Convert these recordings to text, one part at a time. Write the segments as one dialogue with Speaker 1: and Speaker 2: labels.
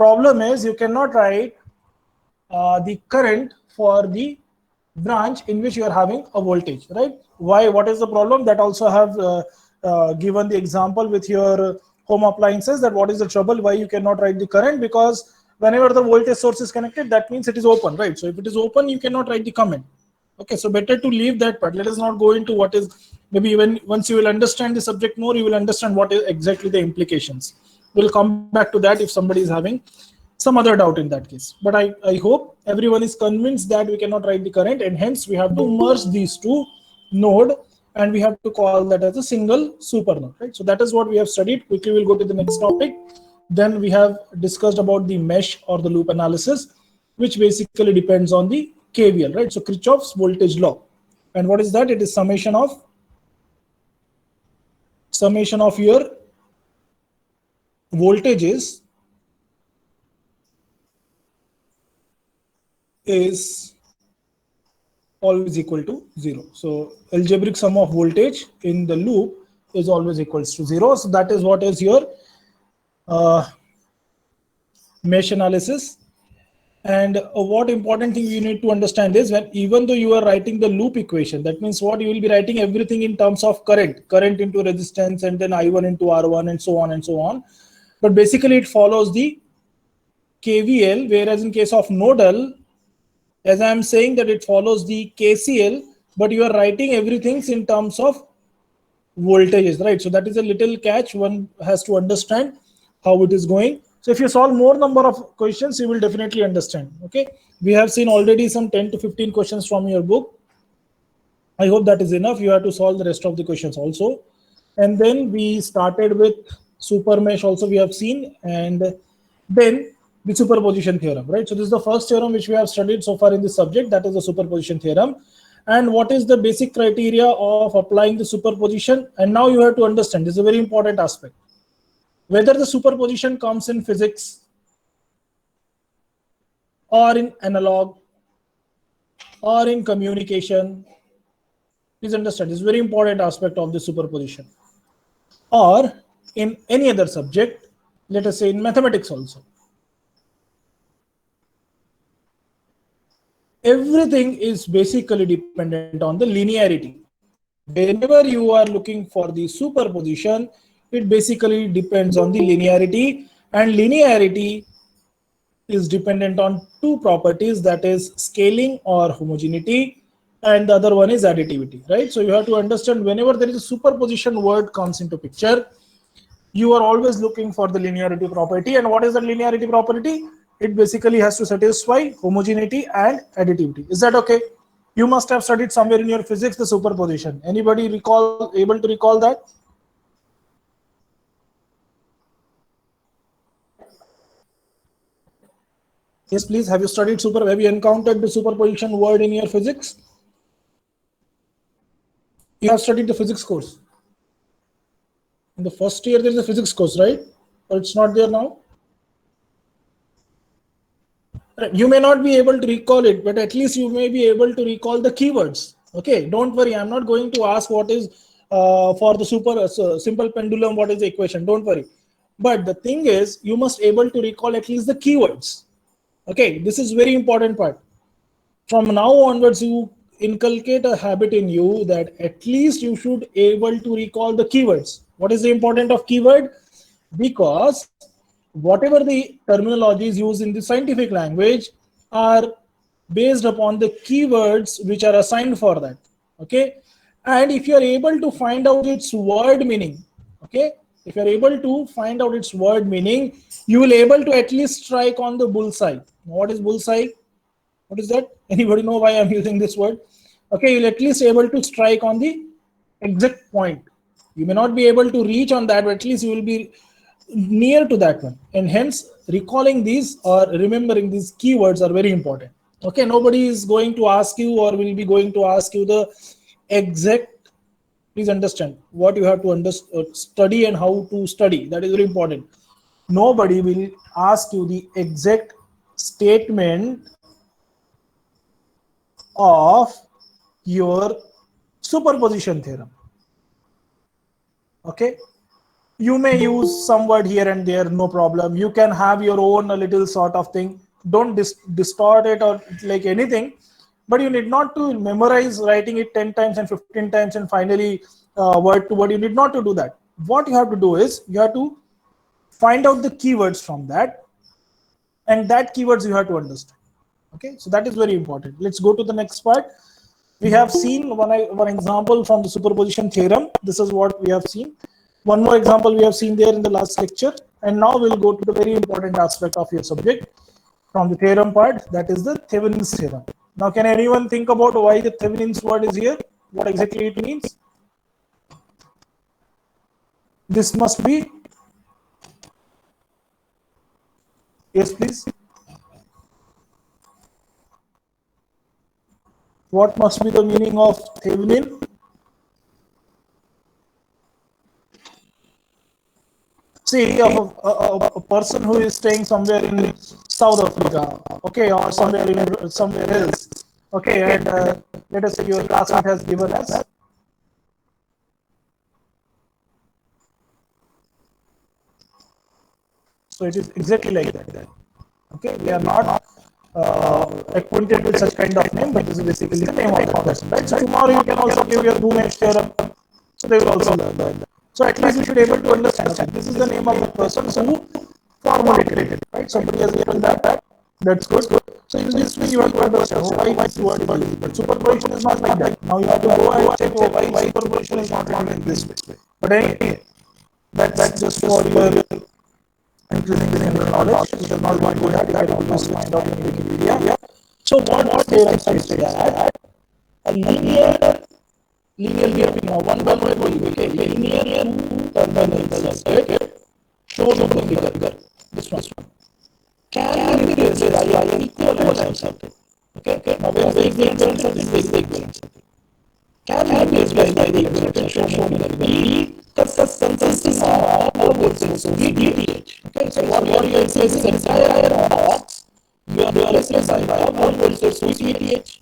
Speaker 1: problem is you cannot write the current for the branch in which you are having a voltage, right? Why? What is the problem? That also have given the example with your home appliances, that what is the trouble, why you cannot write the current, because whenever the voltage source is connected, that means it is open, right? So if it is open, you cannot write the comment. Okay, so better to leave that part. Let us not go into what is, maybe even once you will understand the subject more, you will understand what is exactly the implications. We'll come back to that if somebody is having some other doubt in that case. But I hope everyone is convinced that we cannot write the current, and hence we have to merge these two node, and we have to call that as a single super node, right? So that is what we have studied. Quickly we'll go to the next topic. Then we have discussed about the mesh or the loop analysis, which basically depends on the KVL, right? So Kirchhoff's voltage law. And what is that? It is summation of your voltages is always equal to 0. So algebraic sum of voltage in the loop is always equals to 0. So that is what is your mesh analysis. And what important thing you need to understand is, when even though you are writing the loop equation, that means what you will be writing everything in terms of current into resistance, and then I1 into R1, and so on and so on. But basically it follows the KVL, whereas in case of nodal, as I am saying that it follows the KCL, but you are writing everything in terms of voltages, right? So that is a little catch. One has to understand how it is going. So if you solve more number of questions, you will definitely understand. Okay, we have seen already some 10 to 15 questions from your book. I hope that is enough. You have to solve the rest of the questions also. And then we started with super mesh also, we have seen, and then the superposition theorem, right? So this is the first theorem which we have studied so far in this subject, that is the superposition theorem. And what is the basic criteria of applying the superposition? And now you have to understand, this is a very important aspect, whether the superposition comes in physics or in analog or in communication. Please understand, this is a very important aspect of the superposition, or in any other subject, let us say in mathematics also. Everything is basically dependent on the linearity. Whenever you are looking for the superposition, it basically depends on the linearity, and linearity is dependent on two properties, that is scaling or homogeneity, and the other one is additivity, right? So you have to understand, whenever there is a superposition word comes into picture, you are always looking for the linearity property. And what is the linearity property? It basically has to satisfy homogeneity and additivity. Is that okay? You must have studied somewhere in your physics the superposition. Anybody able to recall that? Yes, please. Have you studied have you encountered the superposition word in your physics? You have studied the physics course. In the first year, there is a physics course, right? Or it's not there now? You may not be able to recall it, but at least you may be able to recall the keywords. Okay, don't worry. I'm not going to ask what is for the simple pendulum, what is the equation. Don't worry. But the thing is, you must able to recall at least the keywords. Okay, this is very important part. From now onwards, you inculcate a habit in you that at least you should able to recall the keywords. What is the importance of keyword? Because whatever the terminologies used in the scientific language are based upon the keywords which are assigned for that. Okay, and if you are able to find out its word meaning, okay, if you are able to find out its word meaning, you will able to at least strike on the bullseye. What is bullseye? What is that? Anybody know why I'm using this word? Okay, you'll at least able to strike on the exact point. You may not be able to reach on that, but at least you will be near to that one. And hence, recalling these or remembering these keywords are very important. Okay, nobody is going to ask you or will be going to ask you the exact. Please understand what you have to study and how to study. That is very important. Nobody will ask you the exact statement of your superposition theorem. Okay, You may use some word here and there, no problem. You can have your own a little sort of thing. Don't distort it or like anything, but you need not to memorize writing it 10 times and 15 times and finally word to word. You need not to do that. What you have to do is you have to find out the keywords from that, and that keywords you have to understand. Okay, so that is very important. Let's go to the next part. We have seen one example from the superposition theorem. This is what we have seen. One more example we have seen there in the last lecture. And now we'll go to the very important aspect of your subject from the theorem part, that is the Thevenin's theorem. Now, can anyone think about why the Thevenin's word is here? What exactly it means? This must be, yes, please. What must be the meaning of Thevenin? See, a person who is staying somewhere in South Africa, okay, or somewhere else, okay, and let us say your classmate has given us. So it is exactly like that. Okay, we are not acquainted with such kind of name, but this is basically the name of the person, right? So tomorrow you can also give your roommate's theorem, so they will also learn that. So at least you should be able to understand. Okay, this is the name of the person who formulated it, right? Somebody has given that. That's good. So in this way you have to understand why this word is used. But superposition is not like that. Now you have to go and check why superposition is not written in this way. But anyway, that's just for your increasing the general knowledge. You should not want to that. I always find out in Wikipedia. So what theorem says that a linear gap in one by linear terminal circuit shown in the figure. This one can be replaced by an equivalent circuit. Okay. Now where is the equivalent circuit? This is the equivalent circuit. Can be replaced by the equivalent circuit shown in the figure. Consisting of all voltages, so VTH. Okay, so what you are replacing the entire box, you are replacing by all voltages, so VTH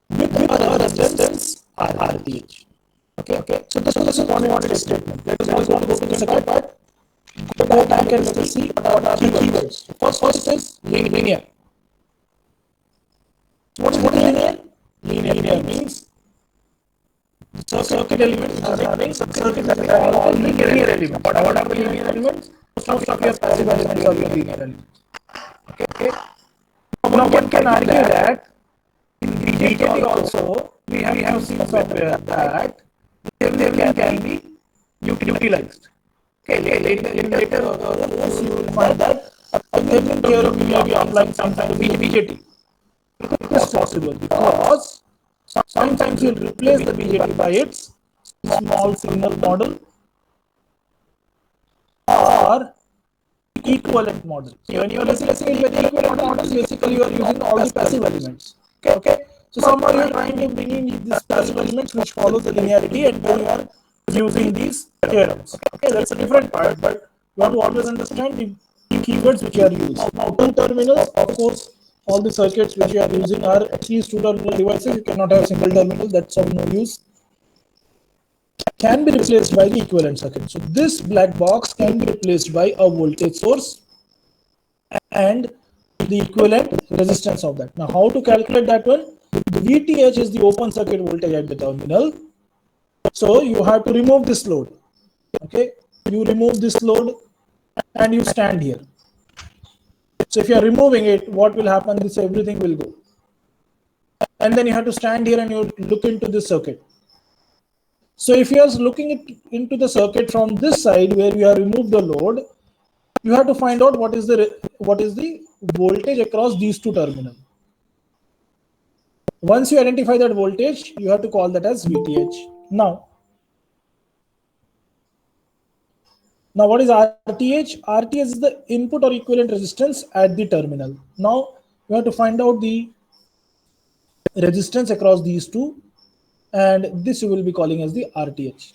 Speaker 1: with other resistance RTH. Okay. So this is one important statement. Let us now go to the second part. Go back and let us see what are the keywords. First is linear. What is linear? Linear means circuit elements are having circuit that are all linear elements. What are the linear elements? Most of your passive elements are linear elements. Okay. Now one can argue that in BJT also we have seen somewhere that Thevenin can be utilized. Okay, later you will find that a Thevenin theorem may be applied sometimes to BJT. It is possible because sometimes you will replace the BJT by its small signal model or equivalent model. So when you are replacing it with the equivalent model, basically you are using all the passive elements. Okay. So somehow you are trying to bring in these passive elements which follow the linearity, and then you are using these theorems. Okay, that's a different part, but you have to always understand the keywords which you are using. Now, two terminals, of course, all the circuits which you are using are at least two terminal devices. You cannot have single terminal, that's of no use. Can be replaced by the equivalent circuit. So this black box can be replaced by a voltage source and the equivalent resistance of that. Now, how to calculate that one? The VTH is the open circuit voltage at the terminal. So you have to remove this load. Okay, you remove this load and you stand here. So if you are removing it, what will happen? This everything will go, and then you have to stand here and you look into this circuit. So if you are looking into the circuit from this side where you have removed the load, you have to find out what is the voltage across these two terminals. Once you identify that voltage, you have to call that as VTH. Now what is RTH? RTH is the input or equivalent resistance at the terminal. Now you have to find out the resistance across these two, and this you will be calling as the RTH.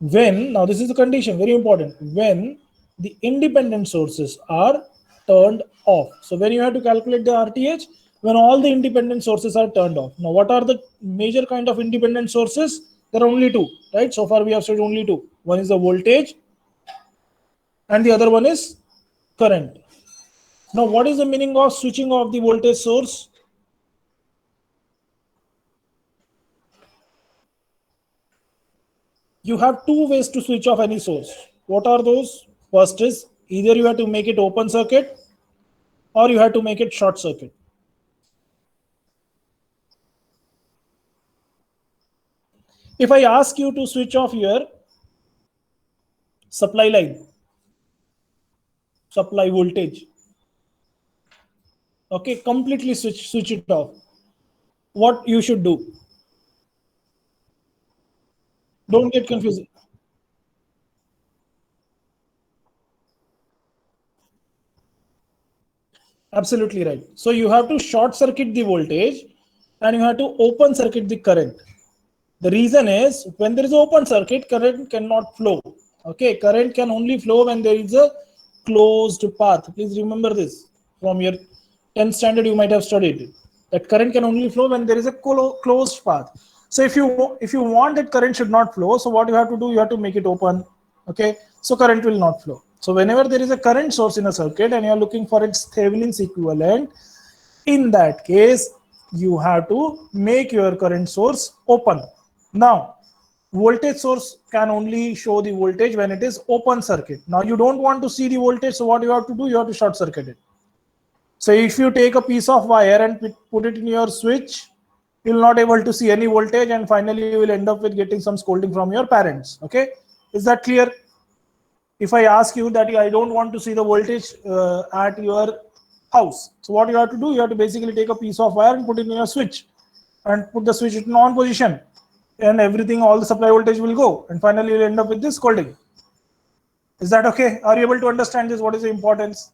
Speaker 1: Now this is the condition, very important, when the independent sources are turned off. So when you have to calculate the RTH, when all the independent sources are turned off. Now what are the major kind of independent sources? There are only two, right? So far we have studied only two. One is the voltage and the other one is current. Now, what is the meaning of switching off the voltage source? You have two ways to switch off any source. What are those? First is either you have to make it open circuit or you have to make it short circuit. If I ask you to switch off your supply line, supply voltage, okay, completely switch it off, what you should do? Don't get confused. Absolutely right. So you have to short circuit the voltage and you have to open circuit the current. The reason is when there is open circuit, current cannot flow. Okay, current can only flow when there is a closed path. Please remember this from your 10th standard. You might have studied it. That current can only flow when there is a closed path. So if you want that current should not flow, so what you have to do, you have to make it open. Okay, so current will not flow. So whenever there is a current source in a circuit and you are looking for its Thevenin's equivalent, in that case you have to make your current source open. Now, voltage source can only show the voltage when it is open circuit. Now you don't want to see the voltage, so what you have to do, you have to short circuit it. So if you take a piece of wire and put it in your switch, you'll not able to see any voltage, and finally you will end up with getting some scolding from your parents. Okay, is that clear? If I ask you that I don't want to see the voltage at your house, so what you have to do, you have to basically take a piece of wire and put it in your switch and put the switch in on position, and everything, all the supply voltage will go, and finally you'll end up with this scolding. Is that okay? Are you able to understand this? What is the importance?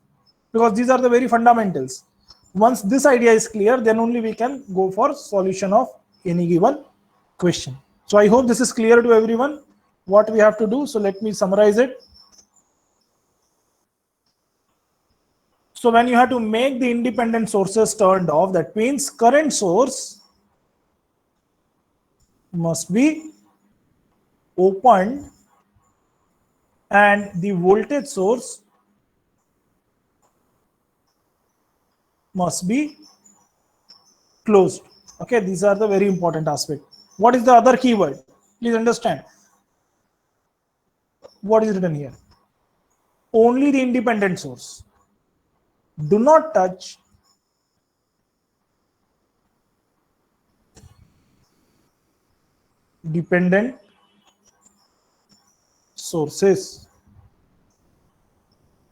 Speaker 1: Because these are the very fundamentals. Once this idea is clear, then only we can go for solution of any given question. So I hope this is clear to everyone what we have to do. So let me summarize it. So when you have to make the independent sources turned off, that means current source must be opened and the voltage source must be closed. Okay, these are the very important aspect. What is the other keyword? Please understand. What is written here? Only the independent source. Do not touch dependent sources.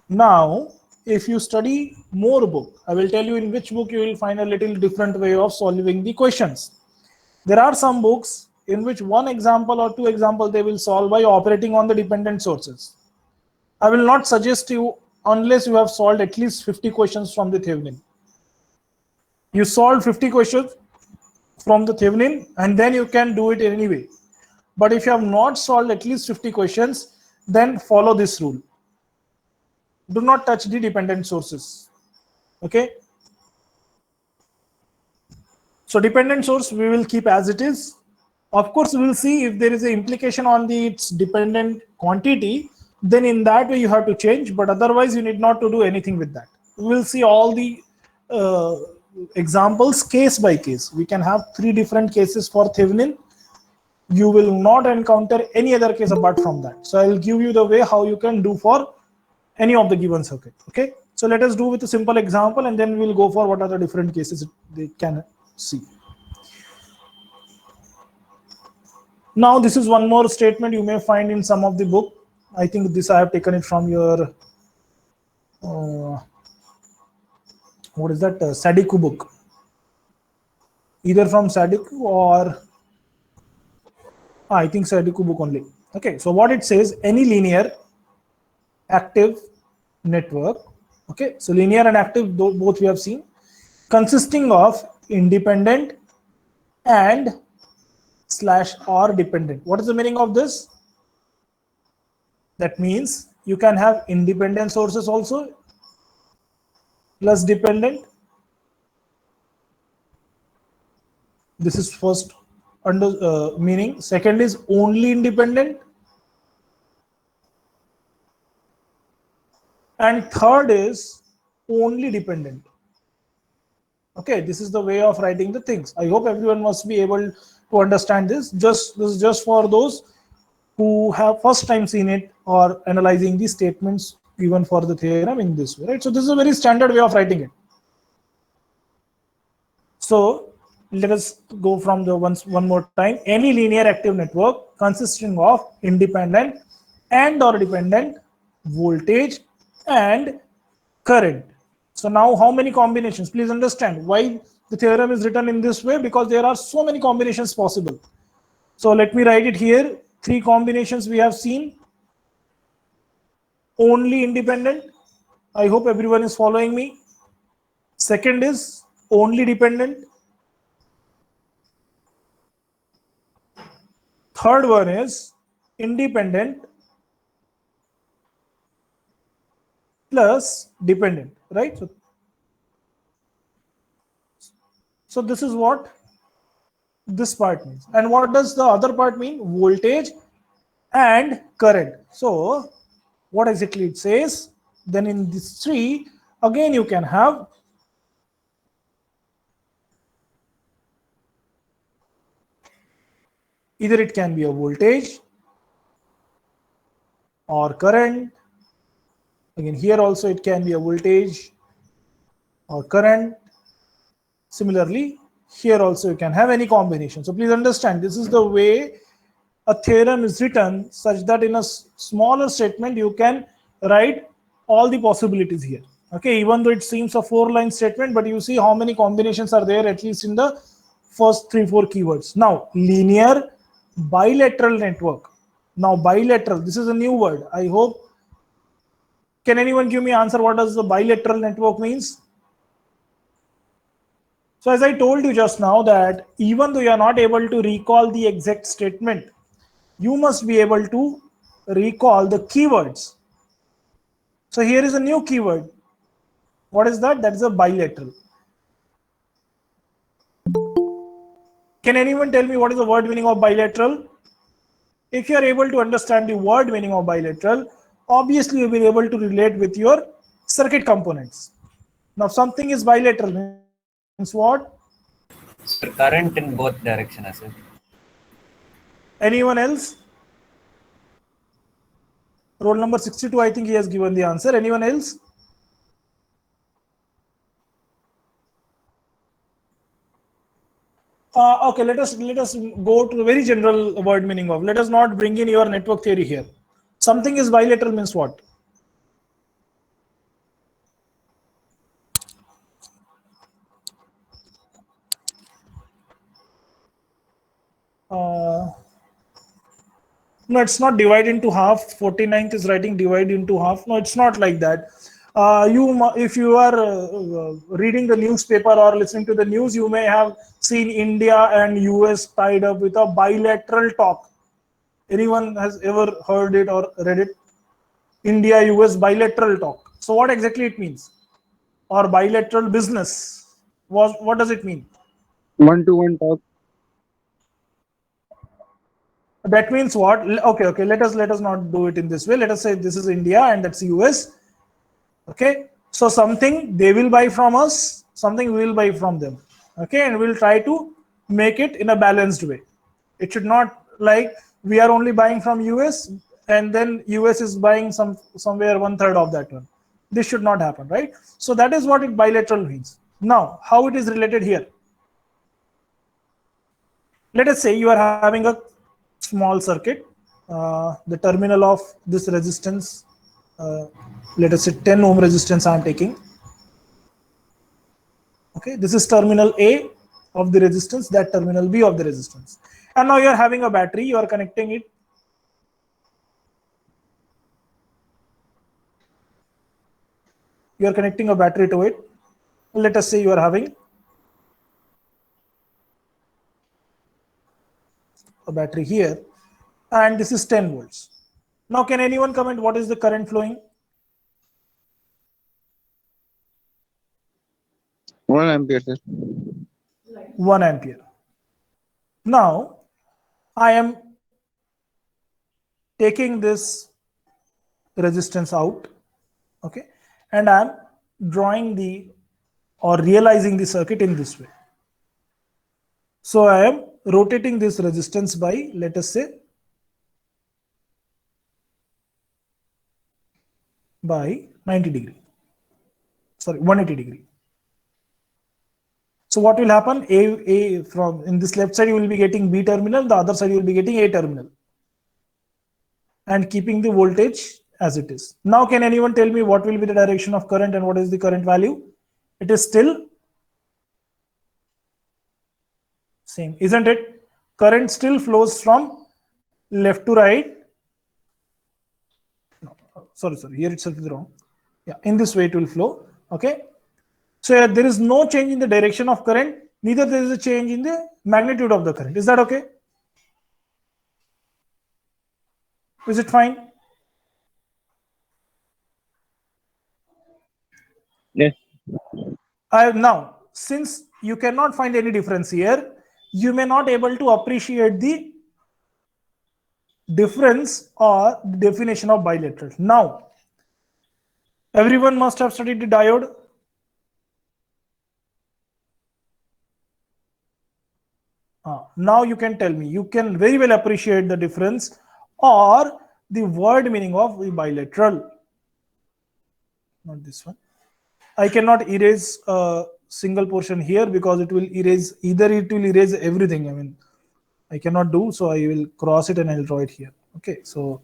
Speaker 1: Now, if you study more book, I will tell you in which book you will find a little different way of solving the questions. There are some books in which one example or two examples they will solve by operating on the dependent sources. I will not suggest you unless you have solved at least 50 questions from the Thevenin. You solved 50 questions from the Thevenin and then you can do it anyway. But if you have not solved at least 50 questions, then follow this rule. Do not touch the dependent sources. Okay. So dependent source we will keep as it is. Of course, we will see if there is an implication on the its dependent quantity, then in that way you have to change, but otherwise you need not to do anything with that. We will see all the examples case by case. We can have 3 different cases for Thevenin. You will not encounter any other case apart from that. So I will give you the way how you can do for any of the given circuit. Okay. So let us do with a simple example and then we'll go for what are the different cases they can see. Now this is one more statement you may find in some of the book. I think this I have taken it from your what is that Sadiku book, either from Sadiku or I think Sadiku book only. Okay, so what it says, any linear active network, okay, so linear and active both we have seen, consisting of independent and / or dependent. What is the meaning of this? That means you can have independent sources also plus dependent. This is first meaning second is only independent, and third is only dependent. Okay, this is the way of writing the things. I hope everyone must be able to understand this. This is just for those who have first time seen it or analyzing the statements given for the theorem in this way, right? So this is a very standard way of writing it. So let us go from the one more time. Any linear active network consisting of independent and or dependent voltage and current. So now how many combinations? Please understand why the theorem is written in this way, because there are so many combinations possible. So let me write it here. 3 combinations we have seen. Only independent. I hope everyone is following me. Second is only dependent. Third one is independent plus dependent, right? So this is what this part means. And what does the other part mean? Voltage and current. So what exactly it says? Then in this 3, again you can have either it can be a voltage or current. Again, here also it can be a voltage or current. Similarly, here also you can have any combination. So please understand, this is the way a theorem is written, such that in a smaller statement you can write all the possibilities here. Okay, even though it seems a 4-line statement, but you see how many combinations are there, at least in the first 3-4 keywords. Now, linear bilateral network. Now, bilateral, this is a new word. I hope, can anyone give me answer what does the bilateral network means? So as I told you just now, that even though you are not able to recall the exact statement, you must be able to recall the keywords. So here is a new keyword. What is that? That is a bilateral. Can anyone tell me what is the word meaning of bilateral? If you are able to understand the word meaning of bilateral, obviously you will be able to relate with your circuit components. Now something is bilateral means what?
Speaker 2: Sir, current in both directions, sir.
Speaker 1: Anyone else? Roll number 62, I think he has given the answer. Anyone else? Okay, let us go to the very general word meaning of. Let us not bring in your network theory here. Something is bilateral means what? No, it's not divide into half. 49th is writing divide into half. No, it's not like that. If you are reading the newspaper or listening to the news, you may have seen India and US tied up with a bilateral talk. Anyone has ever heard it or read it? India US bilateral talk. So what exactly it means? Or bilateral business? What does it mean?
Speaker 3: One-to-one talk.
Speaker 1: That means what? Okay. Let us not do it in this way. Let us say this is India and that's US. Okay, so something they will buy from us, something we will buy from them. Okay, and we'll try to make it in a balanced way. It should not like we are only buying from US and then US is buying somewhere 1/3 of that one. This should not happen, right? So that is what it bilateral means. Now, how it is related here? Let us say you are having a small circuit. The terminal of this resistance, let us say 10 ohm resistance I am taking. Okay, this is terminal A of the resistance, that terminal B of the resistance. And now you are having a battery, you are connecting it. You are connecting a battery to it. Let us say you are having a battery here, and this is 10 volts. Now, can anyone comment what is the current flowing?
Speaker 3: 1 ampere, sir.
Speaker 1: 1 ampere. Now I am taking this resistance out, okay, and I am drawing the or realizing the circuit in this way. So I am rotating this resistance by, let us say, by 90 degree, sorry, 180 degree. So what will happen? A from in this left side you will be getting B terminal, the other side you will be getting A terminal, and keeping the voltage as it is. Now can anyone tell me what will be the direction of current and what is the current value? It is still same, isn't it? Current still flows from left to right. No, sorry, here itself is wrong. Yeah, in this way it will flow. Okay. So there is no change in the direction of current, neither there is a change in the magnitude of the current. Is that okay? Is it fine?
Speaker 3: Yes.
Speaker 1: Now, since you cannot find any difference here, you may not able to appreciate the difference or the definition of bilateral. Now, everyone must have studied the diode. Now you can tell me, you can very well appreciate the difference or the word meaning of the bilateral. Not this one. I cannot erase a single portion here because it will erase, either it will erase everything. I mean, I cannot do, so I will cross it and I'll draw it here. Okay, so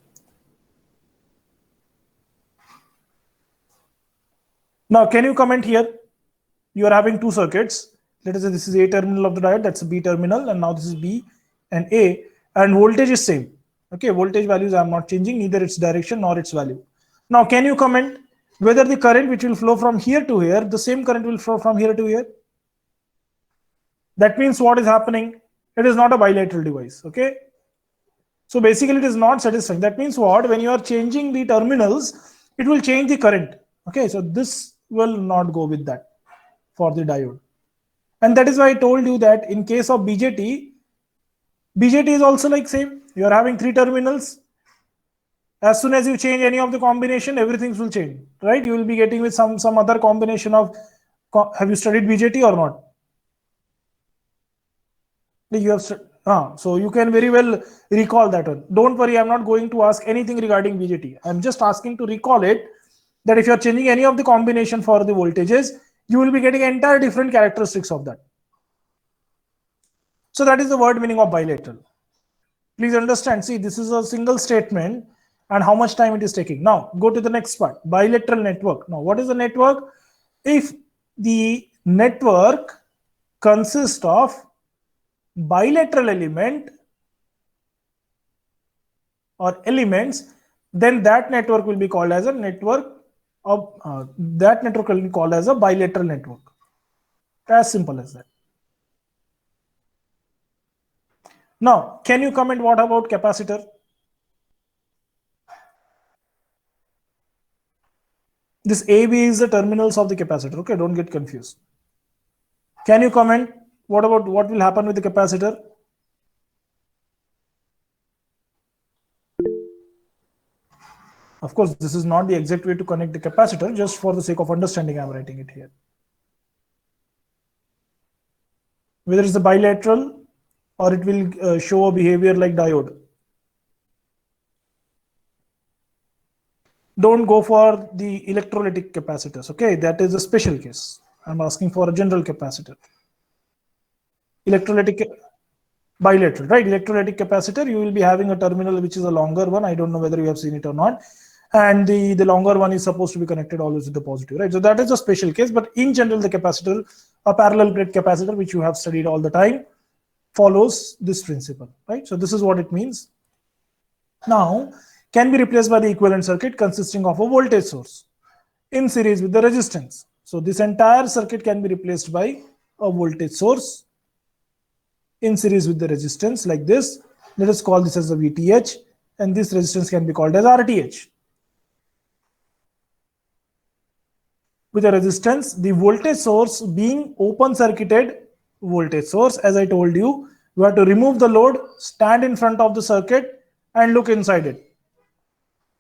Speaker 1: now can you comment here? You are having two circuits. Let us say this is A terminal of the diode, that's a B terminal, and now this is B and A, and voltage is same. Okay, voltage values are not changing, neither its direction nor its value. Now can you comment whether the current which will flow from here to here, the same current will flow from here to here? That means what is happening? It is not a bilateral device. Okay, so basically it is not satisfying. That means what? When you are changing the terminals, it will change the current. Okay, so this will not go with that for the diode. And that is why I told you that in case of BJT, BJT is also like same. You are having three terminals. As soon as you change any of the combination, everything will change, right? You will be getting with some other combination of. Have you studied BJT or not? You have. So you can very well recall that one. Don't worry, I'm not going to ask anything regarding BJT. I'm just asking to recall it, that if you're changing any of the combination for the voltages, you will be getting entire different characteristics of that. So that is the word meaning of bilateral. Please understand, see, this is a single statement and how much time it is taking. Now go to the next part, bilateral network. Now what is the network? If the network consists of bilateral element or elements, then that network will be called as a network of that network will be called as a bilateral network. As simple as that. Now, can you comment what about capacitor? This AB is the terminals of the capacitor. Okay, don't get confused. Can you comment what about what will happen with the capacitor? Of course, this is not the exact way to connect the capacitor. Just for the sake of understanding, I'm writing it here. Whether it's a bilateral or it will show a behavior like diode. Don't go for the electrolytic capacitors. Okay, that is a special case. I'm asking for a general capacitor. Electrolytic bilateral, right? Electrolytic capacitor, you will be having a terminal which is a longer one. I don't know whether you have seen it or not. And the longer one is supposed to be connected always with the positive, right? So that is a special case. But in general, the capacitor, a parallel plate capacitor, which you have studied all the time, follows this principle, right? So this is what it means. Now, can be replaced by the equivalent circuit consisting of a voltage source in series with the resistance. So this entire circuit can be replaced by a voltage source in series with the resistance like this. Let us call this as a VTH, and this resistance can be called as RTH. With a resistance, the voltage source being open circuited voltage source, as I told you, You have to remove the load, stand in front of the circuit and look inside it.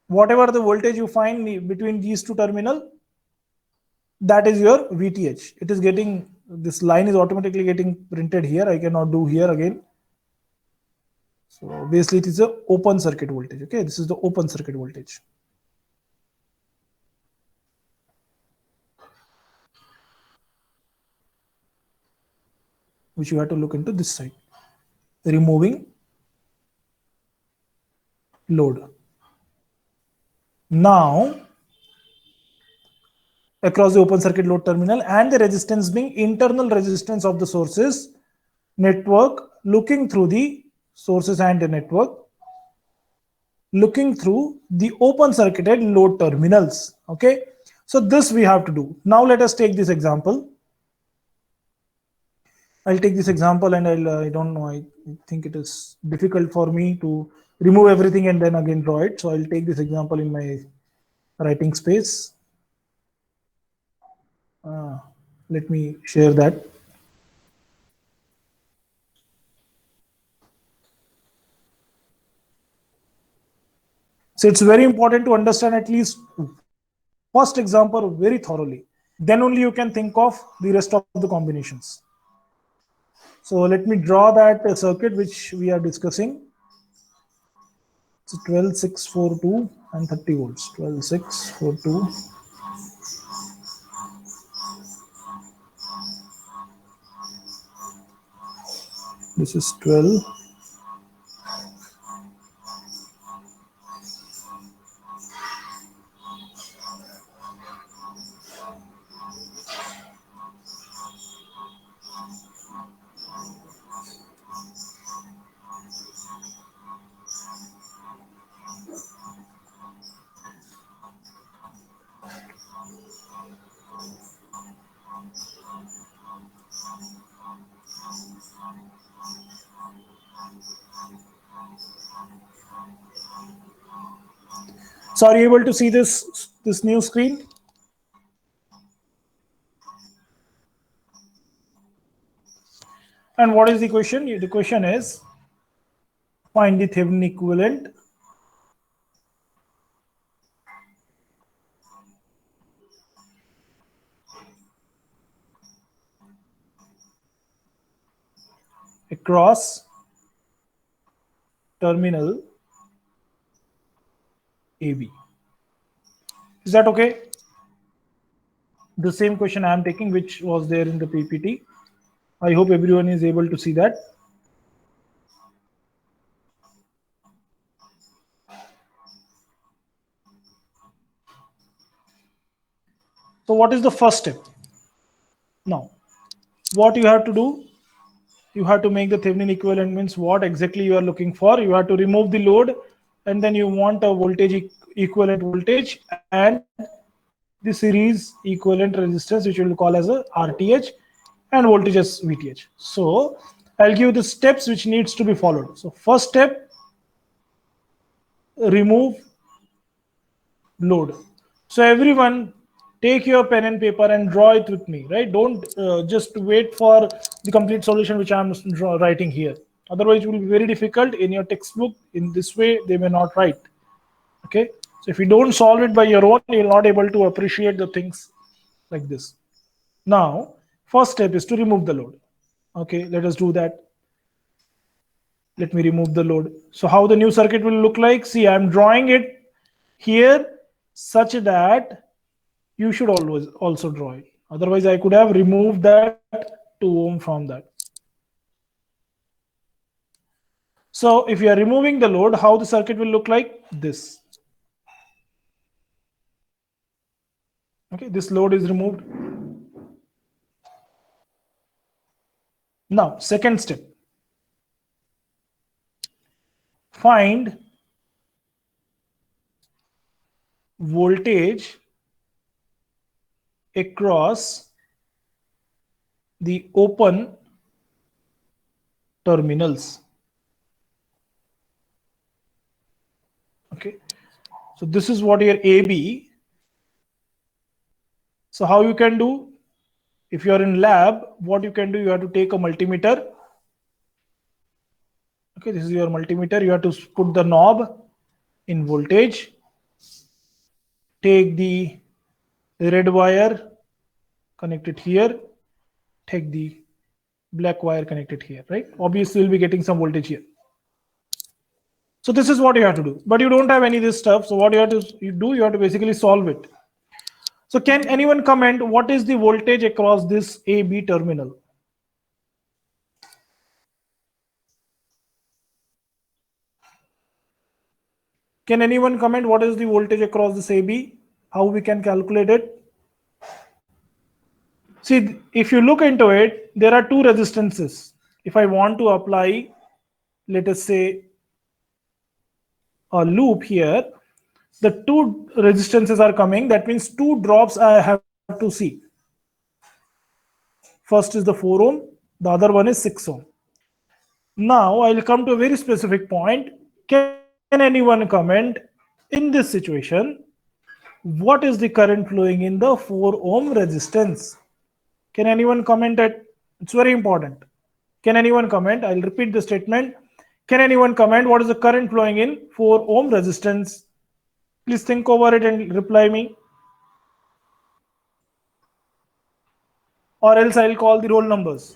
Speaker 1: Whatever the voltage you find between these two terminals, that is your VTH. It is getting, this line is automatically getting printed here. I cannot do here again. So basically it is a open circuit voltage. Okay, this is the open circuit voltage. Which you have to look into this side. Removing load. Now, across the open circuit load terminal and the resistance being internal resistance of the sources network, looking through the sources and the network, looking through the open circuited load terminals. Okay, so this we have to do. Now let us take this example. I'll take this example and I don't know, I think it is difficult for me to remove everything and then again draw it. So I'll take this example in my writing space. Let me share that. So it's very important to understand at least first example very thoroughly. Then only you can think of the rest of the combinations. So let me draw that circuit which we are discussing. It's 12,642 and 30 volts. 12,642. This is 12. So are you able to see this new screen? And what is the question? The question is find the Thevenin equivalent across terminal AB. Is that okay? The same question I am taking, which was there in the PPT. I hope everyone is able to see that. So what is the first step? Now, what you have to do, you have to make the Thevenin equivalent, means what exactly you are looking for. You have to remove the load and then you want a voltage equivalent voltage and the series equivalent resistance, which we will call as a RTH, and voltage as VTH. So I'll give you the steps which needs to be followed. So first step, remove load. So everyone take your pen and paper and draw it with me, right? Don't just wait for the complete solution which I'm writing here. Otherwise it will be very difficult in your textbook. In this way they may not write. Okay, so if you don't solve it by your own, you're not able to appreciate the things like this. Now first step is to remove the load. Okay, let us do that. Let me remove the load. So how the new circuit will look like? See, I'm drawing it here such that you should always also draw it. Otherwise I could have removed that 2 ohm from that. So if you are removing the load, how the circuit will look like? This. Okay, this load is removed. Now second step, find voltage across the open terminals. Okay, so this is what your AB. So how you can do, if you are in lab, what you can do, you have to take a multimeter Okay, this is your multimeter. You have to put the knob in voltage. Take the red wire, connect it here. Take the black wire, connect it here, right? Obviously, you'll be getting some voltage here. So this is what you have to do. But you don't have any of this stuff. So what you have to do, you have to basically solve it. So can anyone comment what is the voltage across this AB terminal? Can anyone comment what is the voltage across this AB? How we can calculate it? See, if you look into it, there are two resistances. If I want to apply, let us say, a loop here, the two resistances are coming. That means two drops I have to see. First is the 4 ohm, the other one is 6 ohm. Now I'll come to a very specific point. Can anyone comment in this situation? What is the current flowing in the 4 ohm resistance? Can anyone comment it? It's very important. Can anyone comment? I'll repeat the statement. Can anyone comment what is the current flowing in 4 ohm resistance? Please think over it and reply me. Or else I'll call the roll numbers.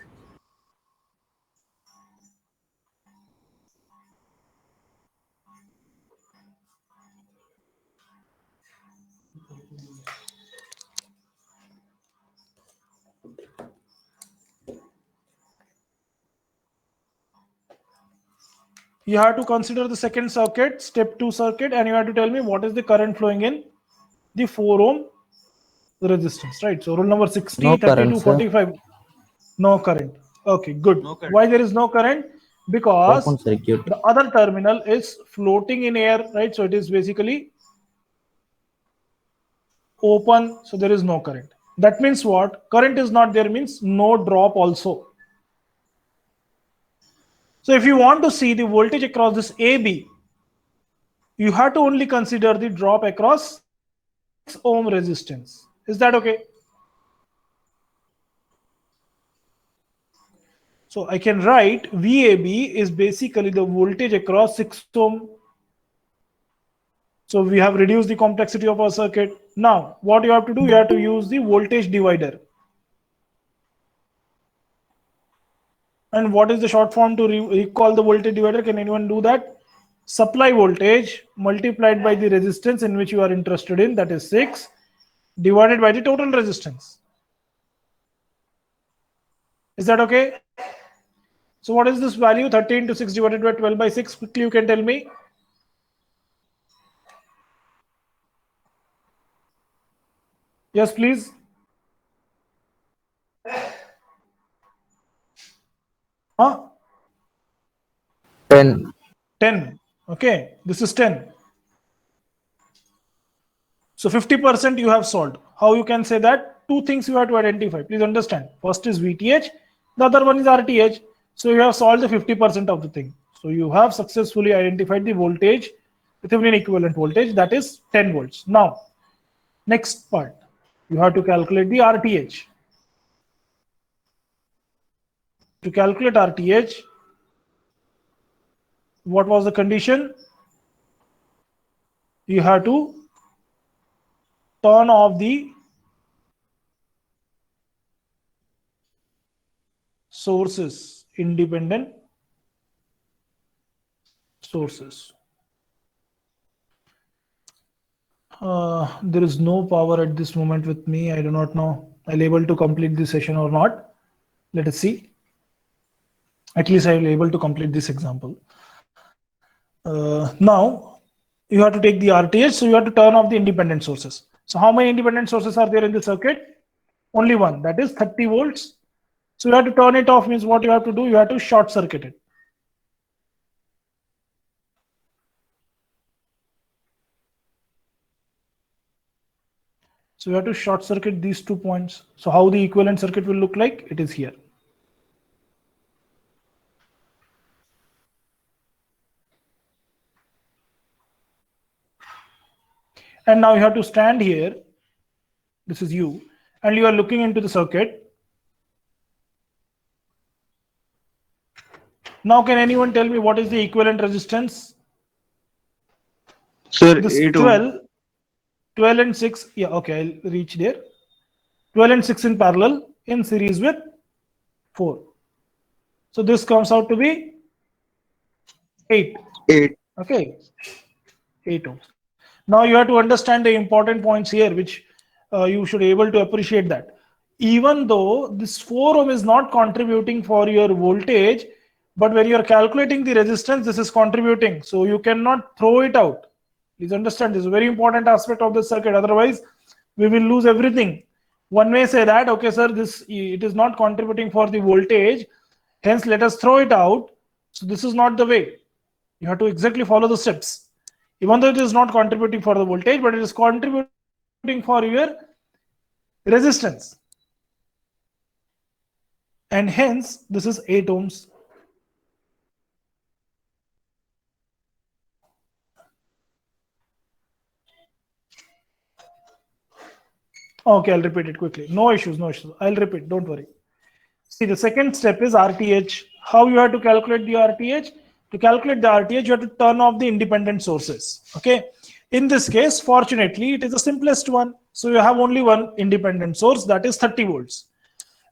Speaker 1: You have to consider the second circuit, step 2 circuit, and you have to tell me what is the current flowing in the 4 ohm resistance, right? So rule number 60,
Speaker 3: No
Speaker 1: 32,
Speaker 3: current, sir.
Speaker 1: 45. No current. Okay, good.
Speaker 4: No current.
Speaker 1: Why there is no current? Because
Speaker 3: Open circuit.
Speaker 1: the other terminal is floating in air, right? So it is basically open, so there is no current. That means what? Current is not there means no drop also. So if you want to see the voltage across this AB, you have to only consider the drop across 6 ohm resistance. Is that okay? So I can write VAB is basically the voltage across 6 ohm. So we have reduced the complexity of our circuit. Now, what you have to do, you have to use the voltage divider. And what is the short form to recall the voltage divider? Can anyone do that? Supply voltage multiplied by the resistance in which you are interested in, that is 6, divided by the total resistance. Is that okay? So what is this value? 30 into 6 divided by 12 by 6. Quickly you can tell me. Yes, please. Huh?
Speaker 3: 10.
Speaker 1: 10. Okay, this is 10. So 50% you have solved. How you can say that? Two things you have to identify. Please understand. First is VTH, the other one is RTH. So you have solved the 50% of the thing. So you have successfully identified the voltage, the Thevenin equivalent voltage, that is 10 volts. Now, next part, you have to calculate the RTH. To calculate RTH, what was the condition? You have to turn off the sources, independent sources. There is no power at this moment with me. I do not know I'll able to complete this session or not. Let us see. At least I will able to complete this example. Now you have to take the RTH, so you have to turn off the independent sources. So how many independent sources are there in the circuit? Only one, that is 30 volts. So you have to turn it off, means what you have to do, you have to short circuit it. So you have to short circuit these 2 points. So how the equivalent circuit will look like? It is here. And now you have to stand here. This is you. And you are looking into the circuit. Now, can anyone tell me what is the equivalent resistance?
Speaker 3: Sir,
Speaker 1: This
Speaker 3: 8 ohm.
Speaker 1: 12 and 6. Yeah, okay, I'll reach there. 12 and 6 in parallel in series with 4. So this comes out to be 8.
Speaker 3: 8.
Speaker 1: Okay, 8 ohms. Now you have to understand the important points here, which you should be able to appreciate that. Even though this 4 ohm is not contributing for your voltage, but when you are calculating the resistance, this is contributing. So you cannot throw it out. Please understand, this is a very important aspect of the circuit. Otherwise, we will lose everything. One may say that, okay, sir, this it is not contributing for the voltage, hence let us throw it out. So this is not the way. You have to exactly follow the steps. Even though it is not contributing for the voltage, but it is contributing for your resistance. And hence, this is 8 ohms. Okay, I'll repeat it quickly. No issues, no issues. I'll repeat, don't worry. See, the second step is RTH. How you have to calculate the RTH? To calculate the RTH, you have to turn off the independent sources. Okay. In this case, fortunately, it is the simplest one. So you have only one independent source, that is 30 volts.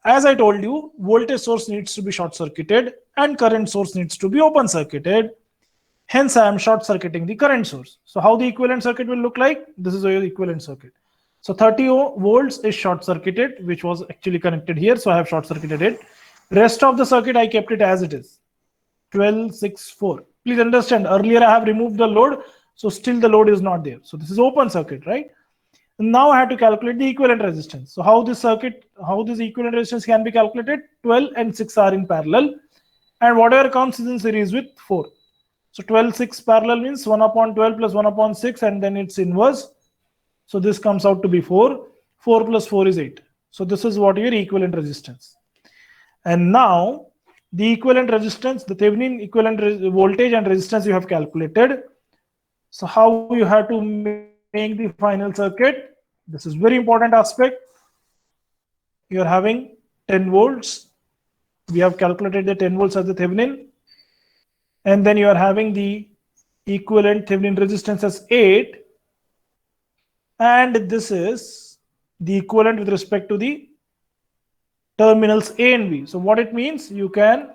Speaker 1: As I told you, voltage source needs to be short circuited and current source needs to be open circuited. Hence, I am short circuiting the current source. So how the equivalent circuit will look like? This is your equivalent circuit. So 30 volts is short circuited, which was actually connected here. So I have short circuited it. Rest of the circuit, I kept it as it is. 12, 6, 4. Please understand, earlier I have removed the load. So still the load is not there. So this is open circuit, right? Now I have to calculate the equivalent resistance. So how this equivalent resistance can be calculated? 12 and 6 are in parallel. And whatever comes is in series with 4. So 12, 6 parallel means 1 upon 12 plus 1 upon 6 and then its inverse. So this comes out to be 4. 4 plus 4 is 8. So this is what your equivalent resistance. And now the equivalent resistance, the Thevenin equivalent voltage and resistance you have calculated. So how you have to make the final circuit? This is very important aspect. You are having 10 volts. We have calculated the 10 volts as the Thevenin. And then you are having the equivalent Thevenin resistance as 8. And this is the equivalent with respect to the terminals A and B. So what it means, you can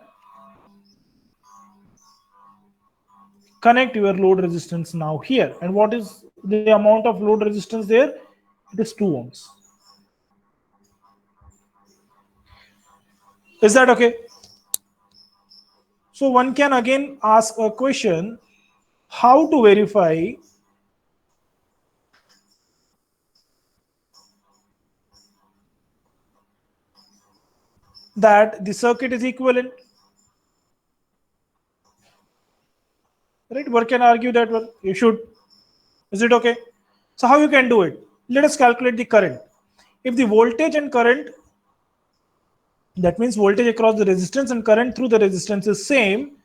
Speaker 1: connect your load resistance now here. And what is the amount of load resistance there? It is 2 ohms. Is that okay? So one can again ask a question, how to verify that the circuit is equivalent? Right? One can argue that, well, you should. Is it okay? So how you can do it? Let us calculate the current. If the voltage and current, that means voltage across the resistance and current through the resistance is same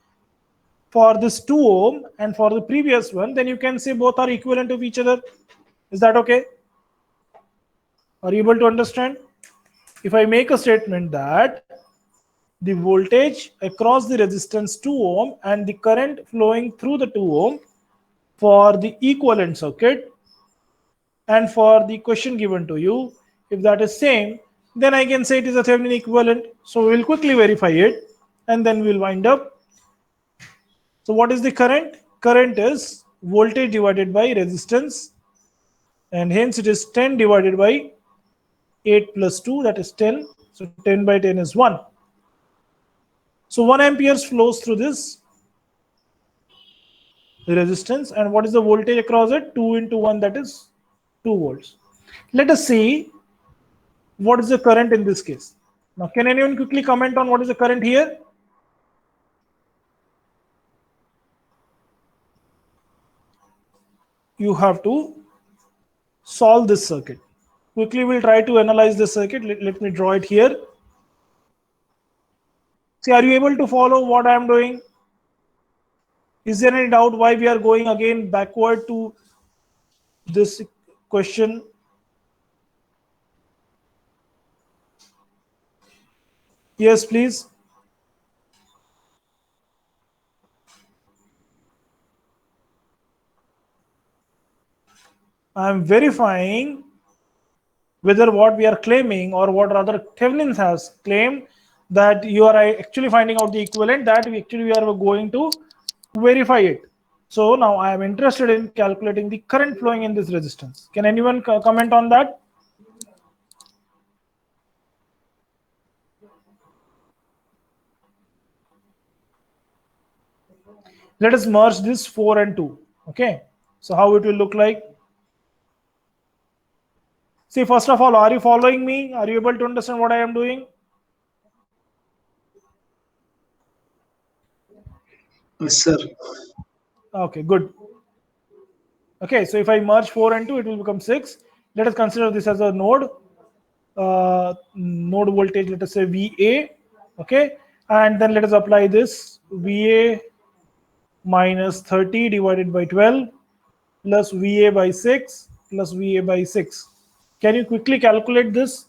Speaker 1: for this 2 ohm and for the previous one, then you can say both are equivalent of each other. Is that okay? Are you able to understand? If I make a statement that the voltage across the resistance 2 ohm and the current flowing through the 2 ohm for the equivalent circuit, and for the question given to you, if that is same, then I can say it is a Thevenin equivalent. So we will quickly verify it and then we'll wind up. So what is the current? Current is voltage divided by resistance, and hence it is 10 divided by 8 plus 2, that is 10. So 10 by 10 is 1. So 1 amperes flows through this resistance, and what is the voltage across it? 2 into 1, that is 2 volts. Let us see what is the current in this case. Now, can anyone quickly comment on what is the current here? You have to solve this circuit. Quickly, we'll try to analyze this circuit. Let me draw it here. See, are you able to follow what I am doing? Is there any doubt why we are going again backward to this question? Yes, please. I'm verifying whether what we are claiming, or what rather Thevenin has claimed, that you are actually finding out the equivalent, that we are going to verify it. So now I am interested in calculating the current flowing in this resistance. Can anyone comment on that? Let us merge this 4 and 2. Okay, so how it will look like? See, first of all, are you following me? Are you able to understand what I am doing?
Speaker 3: Yes, sir.
Speaker 1: Okay, good. Okay, so if I merge 4 and 2, it will become 6. Let us consider this as a node. Node voltage, let us say VA. Okay, and then let us apply this VA minus 30 divided by 12 plus VA by 6 plus VA by 6. Can you quickly calculate this?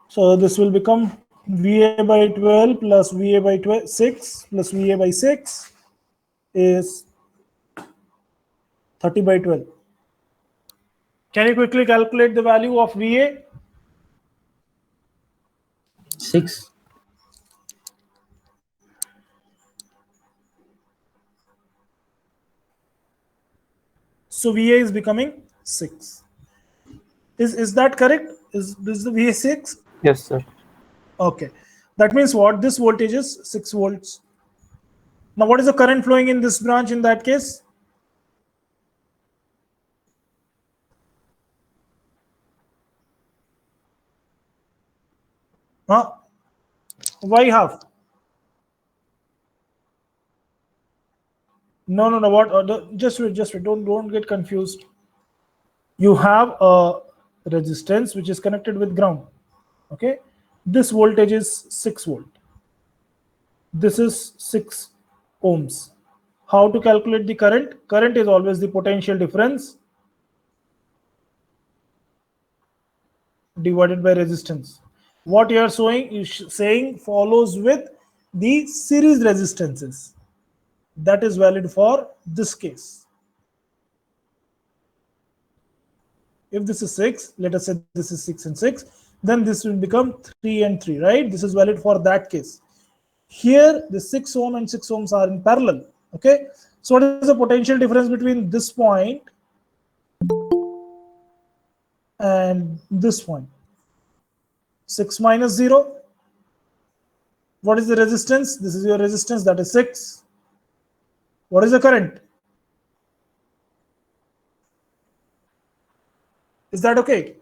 Speaker 1: So this will become VA by 12 plus VA by 6 plus VA by 6 is 30 by 12. Can you quickly calculate the value of VA?
Speaker 4: 6.
Speaker 1: So VA is becoming 6. Is that correct? Is this the VA 6?
Speaker 5: Yes, sir.
Speaker 1: Okay. That means what? This voltage is 6 volts. Now what is the current flowing in this branch in that case? Huh? Why half? No. What? Just wait. Don't get confused. You have a resistance which is connected with ground. Okay. This voltage is 6 volt. This is 6 ohms. How to calculate the current? Current is always the potential difference divided by resistance. What you are saying follows with the series resistances. That is valid for this case. If this is 6, let us say this is 6 and 6, then this will become 3 and 3, right? This is valid for that case. Here, the 6 ohm and 6 ohms are in parallel. Okay. So what is the potential difference between this point and this point? 6 minus 0. What is the resistance? This is your resistance, that is 6. What is the current? Is that okay?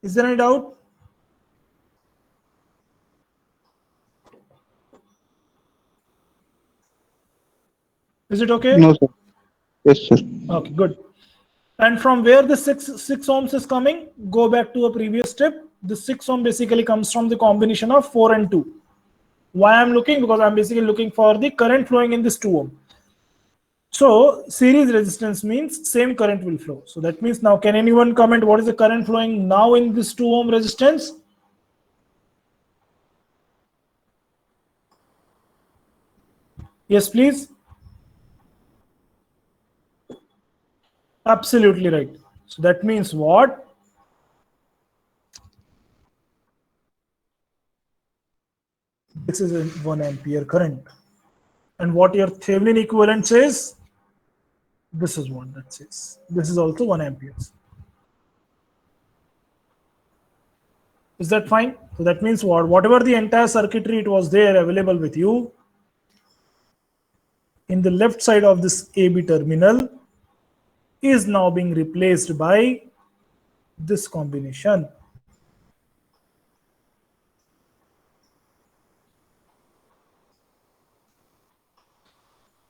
Speaker 1: Is there any doubt? Is it okay?
Speaker 6: No, sir. Yes, sir.
Speaker 1: Okay, good. And from where the 6 ohms is coming, go back to a previous step. The 6 ohm basically comes from the combination of 4 and 2. Why I'm looking? Because I'm basically looking for the current flowing in this 2 ohm. So series resistance means same current will flow. So that means now, can anyone comment what is the current flowing now in this 2 ohm resistance? Yes, please. Absolutely right. So that means what? This is a 1 ampere current. And what your Thevenin equivalent says? This is one that says. This is also 1 ampere. Is that fine? So that means what? Whatever the entire circuitry it was there available with you, in the left side of this AB terminal is now being replaced by this combination.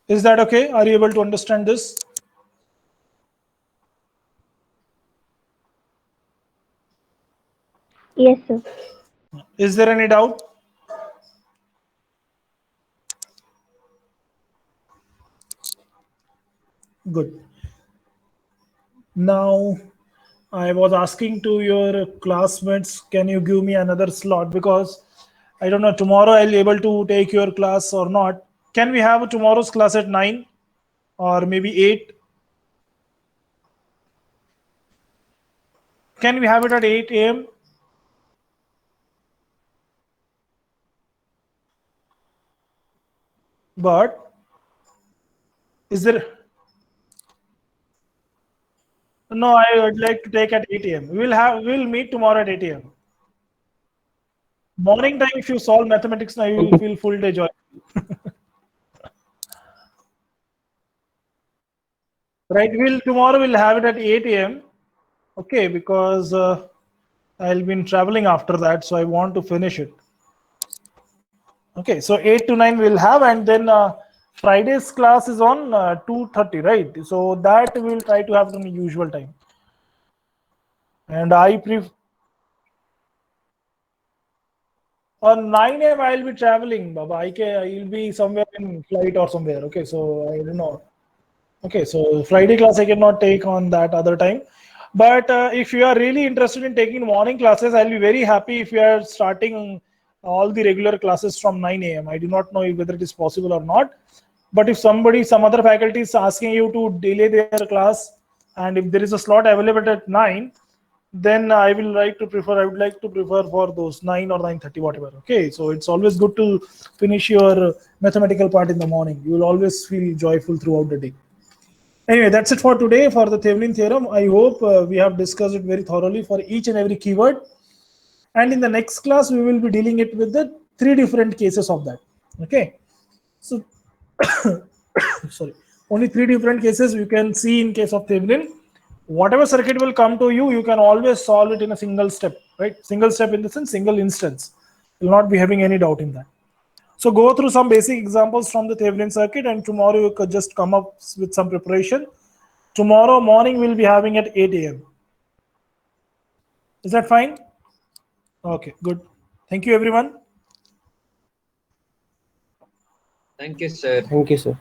Speaker 1: Is that okay? Are you able to understand this?
Speaker 7: Yes, sir.
Speaker 1: Is there any doubt? Good. Now, I was asking to your classmates, can you give me another slot? Because I don't know, tomorrow I'll be able to take your class or not. Can we have tomorrow's class at 9? or maybe 8? Can we have it at 8 a.m.? But is there? No, I would like to take at 8 a.m. We'll meet tomorrow at 8 a.m. Morning time, if you solve mathematics now, you will feel full day joy. Right? Tomorrow we'll have it at 8 a.m. Okay, because I'll be traveling after that, so I want to finish it. Okay, so 8 to 9 we'll have, and then Friday's class is on 2:30, right? So that we'll try to have it on the usual time. And I prefer on 9 a.m. I'll be traveling, Baba. I'll be somewhere in flight or somewhere. Okay, so I don't know. Okay, so Friday class I cannot take on that other time. But if you are really interested in taking morning classes, I'll be very happy if you are starting all the regular classes from 9 a.m. I do not know whether it is possible or not. But if some other faculty is asking you to delay their class, and if there is a slot available at 9, then I would like to prefer for those 9 or 9:30, whatever. Okay, so it's always good to finish your mathematical part in the morning. You will always feel joyful throughout the day. Anyway, that's it for today for the Thevenin theorem. I hope we have discussed it very thoroughly for each and every keyword. And in the next class, we will be dealing it with the 3 different cases of that. Okay, so sorry, only 3 different cases you can see in case of Thevenin. Whatever circuit will come to you, you can always solve it in a single step, right? Single step in the sense, single instance. You'll not be having any doubt in that. So go through some basic examples from the Thevenin circuit, and tomorrow you could just come up with some preparation. Tomorrow morning we'll be having at 8 a.m. Is that fine? Okay, good. Thank you, everyone.
Speaker 2: Thank you, sir.
Speaker 3: Thank you, sir.